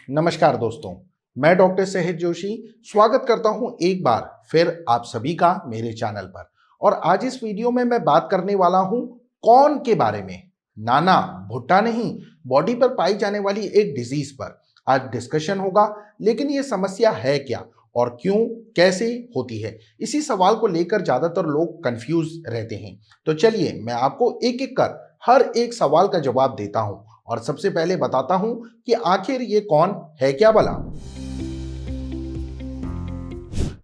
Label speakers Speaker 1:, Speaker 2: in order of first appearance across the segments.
Speaker 1: नमस्कार दोस्तों, मैं डॉक्टर सहज जोशी स्वागत करता हूं एक बार फिर आप सभी का मेरे चैनल पर। और आज इस वीडियो में मैं बात करने वाला हूं कॉर्न के बारे में। नाना भुट्टा नहीं, बॉडी पर पाई जाने वाली एक डिजीज पर आज डिस्कशन होगा। लेकिन ये समस्या है क्या और क्यों, कैसे होती है, इसी सवाल को लेकर ज्यादातर लोग कंफ्यूज रहते हैं। तो चलिए मैं आपको एक एक कर हर एक सवाल का जवाब देता हूं और सबसे पहले बताता हूं कि आखिर ये कौन है क्या भला।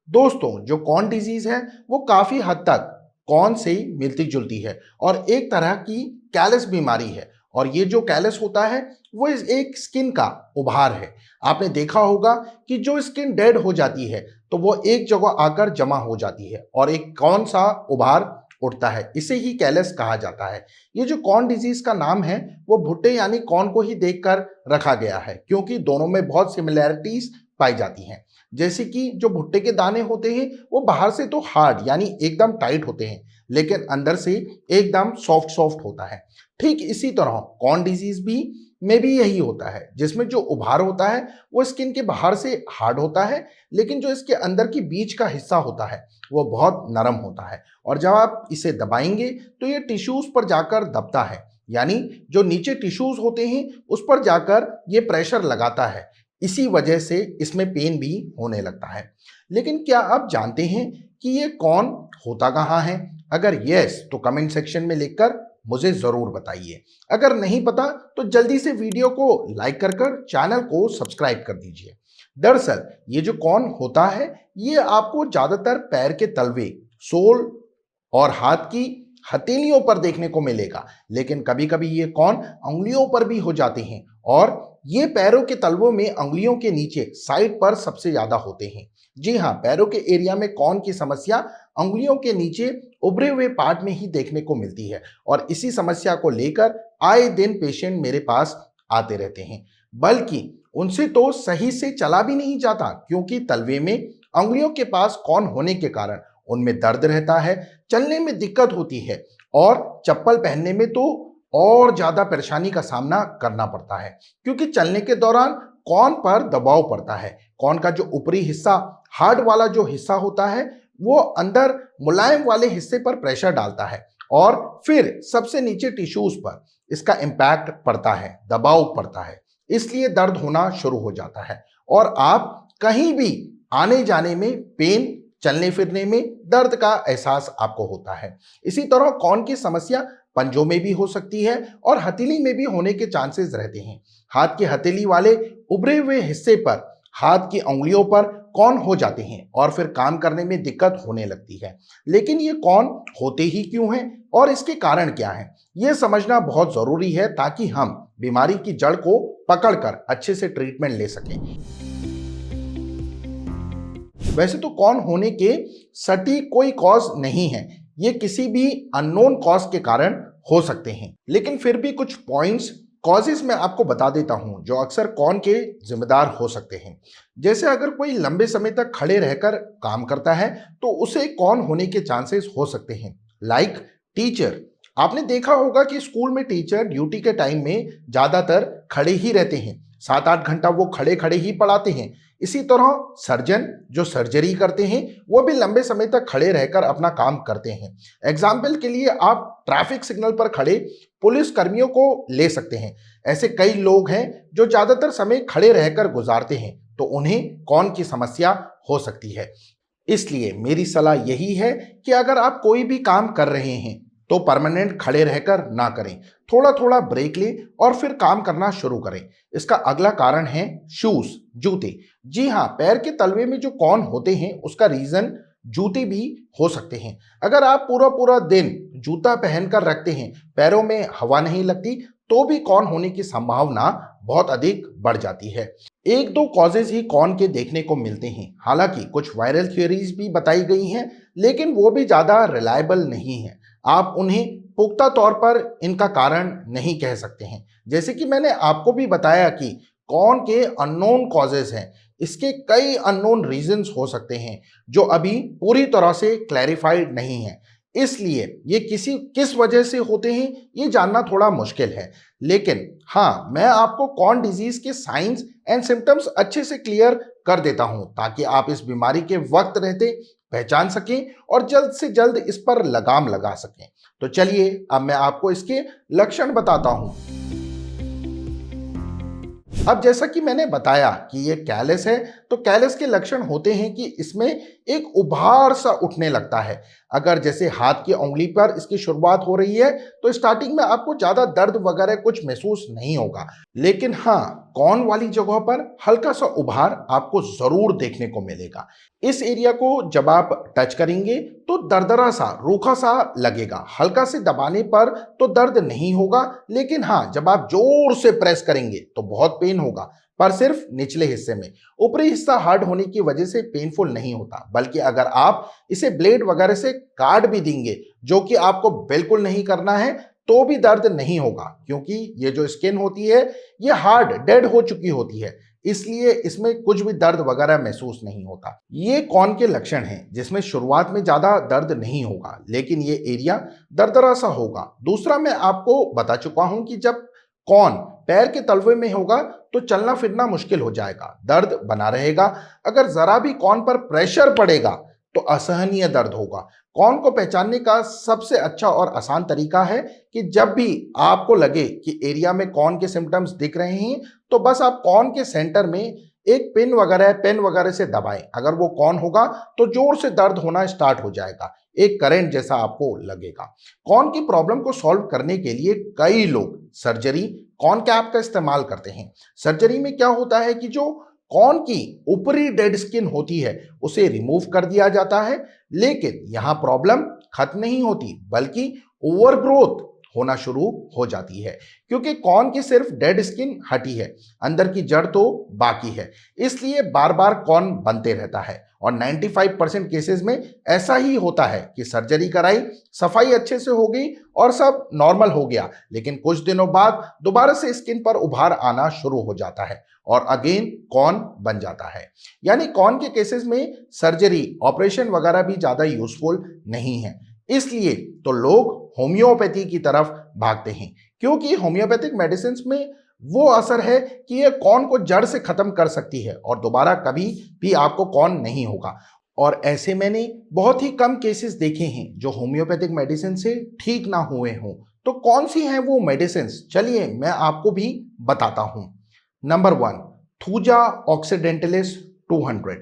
Speaker 1: दोस्तों, जो कॉर्न डिजीज है वो काफी हद तक कॉर्न से मिलती जुलती है और एक तरह की कैलस बीमारी है। और ये जो कैलस होता है वो एक स्किन का उभार है। आपने देखा होगा कि जो स्किन डेड हो जाती है तो वो एक जगह आकर जमा हो जाती है और एक कौन सा उभार उठता है, इसे ही कैलस कहा जाता है। ये जो कॉर्न डिजीज का नाम है वो भुट्टे यानी कॉर्न को ही देखकर रखा गया है, क्योंकि दोनों में बहुत सिमिलैरिटीज पाई जाती हैं। जैसे कि जो भुट्टे के दाने होते हैं वो बाहर से तो हार्ड यानी एकदम टाइट होते हैं, लेकिन अंदर से एकदम सॉफ्ट सॉफ्ट होता है। ठीक इसी तरह कॉर्न डिजीज में भी यही होता है, जिसमें जो उभार होता है वो स्किन के बाहर से हार्ड होता है, लेकिन जो इसके अंदर की बीच का हिस्सा होता है वो बहुत नरम होता है। और जब आप इसे दबाएंगे तो ये टिश्यूज पर जाकर दबता है, यानी जो नीचे टिश्यूज होते हैं उस पर जाकर ये प्रेशर लगाता है। इसी वजह से इसमें पेन भी होने लगता है। लेकिन क्या आप जानते हैं कि ये कौन होता कहाँ है? अगर यस तो कमेंट सेक्शन में लिखकर मुझे जरूर बताइए। अगर नहीं पता तो जल्दी से वीडियो को लाइक कर चैनल को सब्सक्राइब कर दीजिए। दरअसल ये जो कौन होता है ये आपको ज्यादातर पैर के तलवे, सोल और हाथ की हथेलियों पर देखने को मिलेगा, लेकिन कभी कभी ये कौन उंगलियों पर भी हो जाते हैं। और ये पैरों के तलवों में उंगलियों के नीचे साइड पर सबसे ज्यादा होते हैं। जी हाँ, पैरों के एरिया में कौन की समस्या उंगलियों के नीचे उभरे हुए पार्ट में ही देखने को मिलती है। और इसी समस्या को लेकर आए दिन पेशेंट मेरे पास आते रहते हैं, बल्कि उनसे तो सही से चला भी नहीं जाता, क्योंकि तलवे में उंगलियों के पास कौन होने के कारण उनमें दर्द रहता है, चलने में दिक्कत होती है और चप्पल पहनने में तो और ज्यादा परेशानी का सामना करना पड़ता है, क्योंकि चलने के दौरान कौन पर दबाव पड़ता है। कौन का जो ऊपरी हिस्सा, हार्ड वाला जो हिस्सा होता है, वो अंदर मुलायम वाले हिस्से पर प्रेशर डालता है और फिर सबसे नीचे टिश्यूज पर इसका इम्पैक्ट पड़ता है, दबाव पड़ता है, इसलिए दर्द होना शुरू हो जाता है और आप कहीं भी आने जाने में पेन, चलने फिरने में दर्द का एहसास आपको होता है। इसी तरह कौन की समस्या पंजों में भी हो सकती है और हथेली में भी होने के चांसेस रहते हैं। हाथ की हथेली वाले उभरे हुए हिस्से पर, हाथ की उंगलियों पर कौन हो जाते हैं और फिर काम करने में दिक्कत होने लगती है। लेकिन ये कौन होते ही क्यों हैं और इसके कारण क्या हैं, ये समझना बहुत जरूरी है, ताकि हम बीमारी की जड़ को पकड़कर अच्छे से ट्रीटमेंट ले सकें। वैसे तो कौन होने के सटीक कोई कॉज नहीं है, ये किसी भी अननोन कॉज के कारण हो सकते हैं। लेकिन फिर भी कुछ पॉइंट्स, कॉजेज मैं आपको बता देता हूं जो अक्सर कौन के जिम्मेदार हो सकते हैं। जैसे अगर कोई लंबे समय तक खड़े रहकर काम करता है तो उसे कौन होने के चांसेस हो सकते हैं। लाइक टीचर, आपने देखा होगा कि स्कूल में टीचर ड्यूटी के टाइम में ज्यादातर खड़े ही रहते हैं, 7-8 घंटा वो खड़े खड़े ही पढ़ाते हैं। इसी तरह सर्जन जो सर्जरी करते हैं वो भी लंबे समय तक खड़े रहकर अपना काम करते हैं। एग्जाम्पल के लिए आप ट्रैफिक सिग्नल पर खड़े पुलिस कर्मियों को ले सकते हैं। ऐसे कई लोग हैं जो ज्यादातर समय खड़े रहकर गुजारते हैं, तो उन्हें कौन की समस्या हो सकती है। इसलिए मेरी सलाह यही है कि अगर आप कोई भी काम कर रहे हैं तो परमानेंट खड़े रहकर ना करें, थोड़ा थोड़ा ब्रेक लें और फिर काम करना शुरू करें। इसका अगला कारण है शूज, जूते। जी हाँ, पैर के तलवे में जो कौन होते हैं उसका रीजन जूते भी हो सकते हैं। अगर आप पूरा पूरा दिन जूता पहनकर रखते हैं, पैरों में हवा नहीं लगती, तो भी कौन होने की संभावना बहुत अधिक बढ़ जाती है। एक दो कॉजेज ही कौन के देखने को मिलते हैं, हालांकि कुछ वायरल थ्योरीज भी बताई गई हैं, लेकिन वो भी ज्यादा रिलायबल नहीं है। आप उन्हें पुख्ता तौर पर इनका कारण नहीं कह सकते हैं। जैसे कि मैंने आपको भी बताया कि कौन के अननोन कॉजेज हैं, इसके कई अननोन रीजंस हो सकते हैं जो अभी पूरी तरह से क्लैरिफाइड नहीं है। इसलिए ये किस वजह से होते हैं ये जानना थोड़ा मुश्किल है। लेकिन हाँ, मैं आपको कॉर्न डिजीज के साइंस एंड सिम्टम्स अच्छे से क्लियर कर देता हूं ताकि आप इस बीमारी के वक्त रहते पहचान सकें और जल्द से जल्द इस पर लगाम लगा सकें। तो चलिए अब मैं आपको इसके लक्षण बताता हूं। अब जैसा कि मैंने बताया कि ये कैलस है, तो कैलस के लक्षण होते हैं कि इसमें एक उभार सा उठने लगता है। अगर जैसे हाथ की उंगली पर इसकी शुरुआत हो रही है तो स्टार्टिंग में आपको ज्यादा दर्द वगैरह कुछ महसूस नहीं होगा, लेकिन हाँ, कॉर्न वाली जगह पर हल्का सा उभार आपको जरूर देखने को मिलेगा। इस एरिया को जब आप टच करेंगे तो दरदरा सा, रूखा सा लगेगा। हल्का से दबाने पर तो दर्द नहीं होगा, लेकिन हाँ, जब आप जोर से प्रेस करेंगे तो बहुत पेन होगा, पर सिर्फ निचले हिस्से में। ऊपरी हिस्सा हार्ड होने की वजह से पेनफुल नहीं होता, बल्कि अगर आप इसे ब्लेड वगैरह से काट भी देंगे, जो कि आपको बिल्कुल नहीं करना है, तो भी दर्द नहीं होगा, क्योंकि ये जो स्किन होती है ये हार्ड डेड हो चुकी होती है, इसलिए इसमें कुछ भी दर्द वगैरह महसूस नहीं होता। ये कॉर्न के लक्षण हैं जिसमें शुरुआत में ज्यादा दर्द नहीं होगा, लेकिन ये एरिया दरदरा सा होगा। दूसरा, मैं आपको बता चुका हूं कि जब कॉर्न पैर के तलवे में होगा तो चलना फिरना मुश्किल हो जाएगा, दर्द बना रहेगा। अगर जरा भी कॉर्न पर प्रेशर पड़ेगा तो असहनीय दर्द होगा। कॉर्न को पहचानने का सबसे अच्छा और आसान तरीका है कि जब भी आपको लगे कि एरिया में कॉर्न के सिम्टम्स दिख रहे हैं तो बस आप कॉर्न के सेंटर में एक पेन वगैरह से दबाएं। अगर वो कॉर्न होगा तो जोर से दर्द होना स्टार्ट हो जाएगा, एक करंट जैसा आपको लगेगा। कॉर्न की प्रॉब्लम को सॉल्व करने के लिए कई लोग सर्जरी, कॉर्न कैप का इस्तेमाल करते हैं। सर्जरी में क्या होता है कि जो कॉर्न की ऊपरी डेड स्किन होती है उसे रिमूव कर दिया जाता है, लेकिन यहां प्रॉब्लम खत्म नहीं होती, बल्कि ओवरग्रोथ होना शुरू हो जाती है, क्योंकि कॉर्न की सिर्फ डेड स्किन हटी है, अंदर की जड़ तो बाकी है। इसलिए बार बार कॉर्न बनते रहता है और 95% केसेस में ऐसा ही होता है कि सर्जरी कराई, सफाई अच्छे से हो गई और सब नॉर्मल हो गया, लेकिन कुछ दिनों बाद दोबारा से स्किन पर उभार आना शुरू हो जाता है और अगेन कॉर्न बन जाता है। यानी कॉर्न के केसेस में सर्जरी, ऑपरेशन वगैरह भी ज्यादा यूजफुल नहीं है। इसलिए तो लोग होम्योपैथी की तरफ भागते हैं, क्योंकि होम्योपैथिक मेडिसिन में वो असर है कि ये कॉर्न को जड़ से खत्म कर सकती है और दोबारा कभी भी आपको कॉर्न नहीं होगा। और ऐसे मैंने बहुत ही कम केसेस देखे हैं जो होम्योपैथिक मेडिसिन से ठीक ना हुए हों। तो कौन सी हैं वो मेडिसिन, चलिए मैं आपको भी बताता हूं। Number 1, thuja occidentalis 200।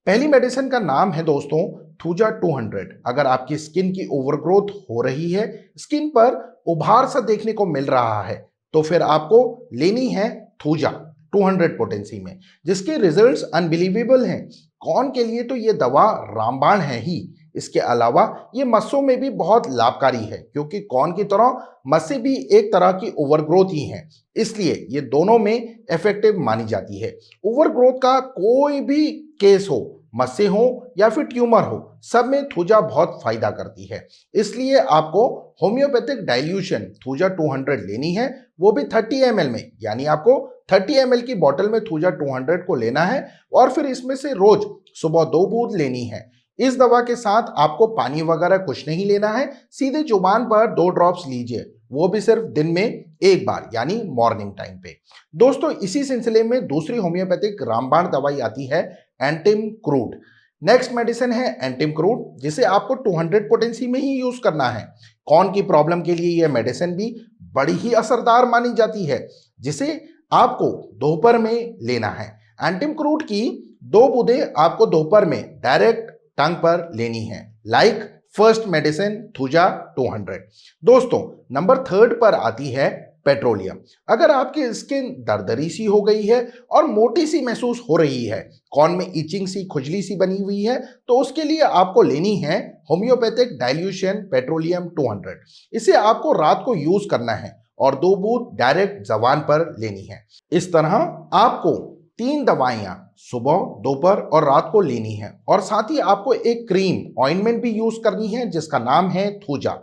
Speaker 1: पहली मेडिसिन का नाम है दोस्तों थूजा 200। अगर आपकी स्किन की ओवरग्रोथ हो रही है, स्किन पर उभार सा देखने को मिल रहा है, तो फिर आपको लेनी है थूजा 200 पोटेंसी में, जिसके रिजल्ट्स अनबिलीवेबल हैं। कॉर्न के लिए तो ये दवा रामबाण है ही। इसके अलावा ये मस्सों में भी बहुत लाभकारी है, क्योंकि कॉर्न की तरह मस्से भी एक तरह की ओवरग्रोथ ही है, इसलिए ये दोनों में इफेक्टिव मानी जाती है। ओवरग्रोथ का कोई भी केस हो, मस्से हो या फिर ट्यूमर हो, सब में थूजा बहुत फायदा करती है। इसलिए आपको होम्योपैथिक डाइल्यूशन थूजा 200 लेनी है, वो भी 30 ml में। यानी आपको 30 ml की बोतल में थूजा 200 को लेना है और फिर इसमें से रोज सुबह 2 बूंद लेनी है। इस दवा के साथ आपको पानी वगैरह कुछ नहीं लेना है, सीधे जुबान पर 2 ड्रॉप्स लीजिए, वो भी सिर्फ दिन में एक बार, यानी मॉर्निंग टाइम पे। दोस्तों, इसी सिलसिले में दूसरी होम्योपैथिक रामबाण दवाई आती है एंटिम क्रूड। नेक्स्ट मेडिसिन है एंटिम क्रूड, जिसे आपको 200 पोटेंसी में ही यूज करना है। कॉर्न की प्रॉब्लम के लिए यह मेडिसिन भी बड़ी ही असरदार मानी जाती है, जिसे आपको दोपहर में लेना है। एंटिम क्रूड की 2 बूंदें आपको दोपहर में डायरेक्ट टंग पर लेनी है, लाइक फर्स्ट मेडिसिन थूजा 200। दोस्तों, नंबर 3 पर आती है पेट्रोलियम। अगर आपकी स्किन दरदरी सी हो गई है और मोटी सी महसूस हो रही है, कॉर्न में इचिंग सी, खुजली सी बनी हुई है, तो उसके लिए आपको लेनी है होम्योपैथिक डाइल्यूशन पेट्रोलियम 200। इसे आपको रात को यूज करना है और 2 बूंद डायरेक्ट जबान पर लेनी है। इस तरह आपको 3 दवाइयां सुबह, दोपहर और रात को लेनी है, और साथ ही आपको एक क्रीम ऑइंटमेंट भी यूज करनी है जिसका नाम है थूजा।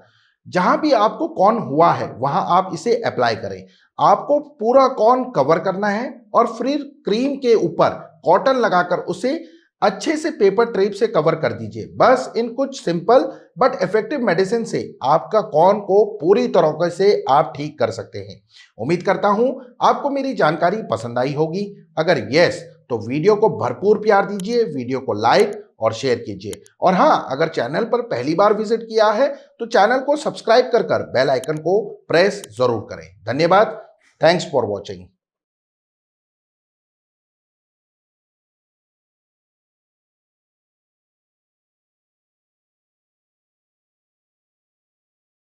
Speaker 1: जहां भी आपको कॉर्न हुआ है वहां आप इसे अप्लाई करें। आपको पूरा कॉर्न कवर करना है और फिर क्रीम के ऊपर कॉटन लगाकर उसे अच्छे से पेपर ट्रेप से कवर कर दीजिए। बस इन कुछ सिंपल बट इफेक्टिव मेडिसिन से आपका कॉर्न को पूरी तरीके से आप ठीक कर सकते हैं। उम्मीद करता हूं आपको मेरी जानकारी पसंद आई होगी। अगर यस तो वीडियो को भरपूर प्यार दीजिए, वीडियो को लाइक और शेयर कीजिए। और हाँ, अगर चैनल पर पहली बार विजिट किया है तो चैनल को सब्सक्राइब कर बेल आइकन को प्रेस जरूर करें। धन्यवाद। Thanks for watching.